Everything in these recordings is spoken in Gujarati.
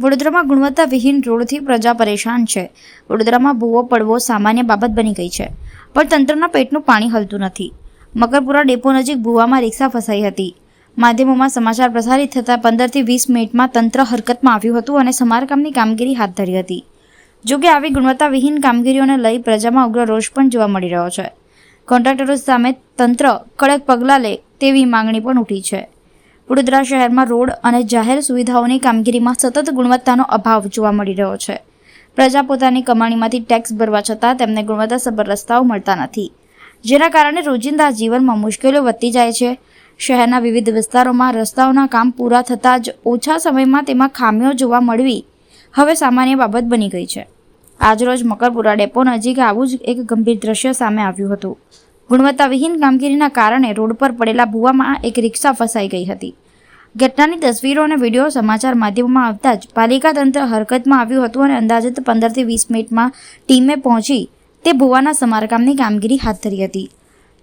વડોદરામાં ગુણવત્તાવિહીન રોડથી પ્રજા પરેશાન છે. વડોદરામાં ભૂવો પડવો સામાન્ય બાબત બની ગઈ છે, પણ તંત્રના પેટનું પાણી હલતું નથી. મકરપુરા ડેપો નજીક ભૂવામાં રિક્ષા ફસાઈ હતી. માધ્યમોમાં સમાચાર પ્રસારિત થતાં 15 થી 20 મિનિટમાં તંત્ર હરકતમાં આવ્યું હતું અને સમારકામની કામગીરી હાથ ધરી હતી. જોકે આવી ગુણવત્તાવિહીન કામગીરીઓને લઈ પ્રજામાં ઉગ્ર રોષ પણ જોવા મળી રહ્યો છે. કોન્ટ્રાક્ટરો સામે તંત્ર કડક પગલાં લે તેવી માંગણી પણ ઉઠી છે. વડોદરા શહેરમાં રોડ અને જાહેર સુવિધાઓની કામગીરીમાં સતત ગુણવત્તાનો અભાવ જોવા મળી રહ્યો છે. પ્રજા પોતાની કમાણીમાંથી ટેક્સ ભરવા છતાં તેમને ગુણવત્તાસભર રસ્તાઓ મળતા નથી, જેના કારણે રોજિંદા જીવનમાં મુશ્કેલીઓ વધતી જાય છે. શહેરના વિવિધ વિસ્તારોમાં રસ્તાઓના કામ પૂરા થતાં જ ઓછા સમયમાં તેમાં ખામીઓ જોવા મળવી હવે સામાન્ય બાબત બની ગઈ છે. આજરોજ મકરપુરા ડેપો નજીક આવું જ એક ગંભીર દ્રશ્ય સામે આવ્યું હતું. ગુણવત્તાવિહીન કામગીરીના કારણે રોડ પર પડેલા ભૂવામાં એક રિક્ષા ફસાઈ ગઈ હતી. ઘટનાની તસવીરો અને વિડીયો સમાચાર માધ્યમોમાં આવતા જ પાલિકા તંત્ર હરકતમાં આવ્યું હતું અને અંદાજિત 15 થી 20 મિનિટમાં ટીમે પહોંચી તે ભૂવાના સમારકામની કામગીરી હાથ ધરી હતી.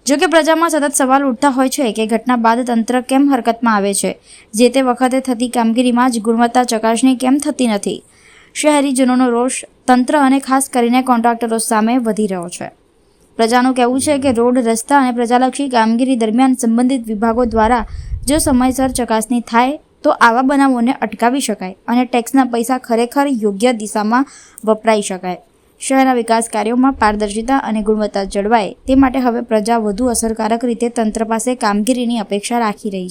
જોકે પ્રજામાં સતત સવાલ ઉઠતા હોય છે કે ઘટના બાદ તંત્ર કેમ હરકતમાં આવે છે, જે તે વખતે થતી કામગીરીમાં જ ગુણવત્તા ચકાસણી કેમ થતી નથી. શહેરીજનોનો રોષ તંત્ર અને ખાસ કરીને કોન્ટ્રાક્ટરો સામે વધી રહ્યો છે. પ્રજાનું કહેવું છે કે રોડ, રસ્તા અને પ્રજાલક્ષી કામગીરી દરમિયાન સંબંધિત વિભાગો દ્વારા જો સમયસર ચકાસણી થાય તો આવા બનાવોને અટકાવી શકાય અને ટેક્સના પૈસા ખરેખર યોગ્ય દિશામાં વપરાઈ શકાય. શહેરના વિકાસ કાર્યોમાં પારદર્શિતા અને ગુણવત્તા જળવાય તે માટે હવે પ્રજા વધુ અસરકારક રીતે તંત્ર પાસે કામગીરીની અપેક્ષા રાખી રહી છે.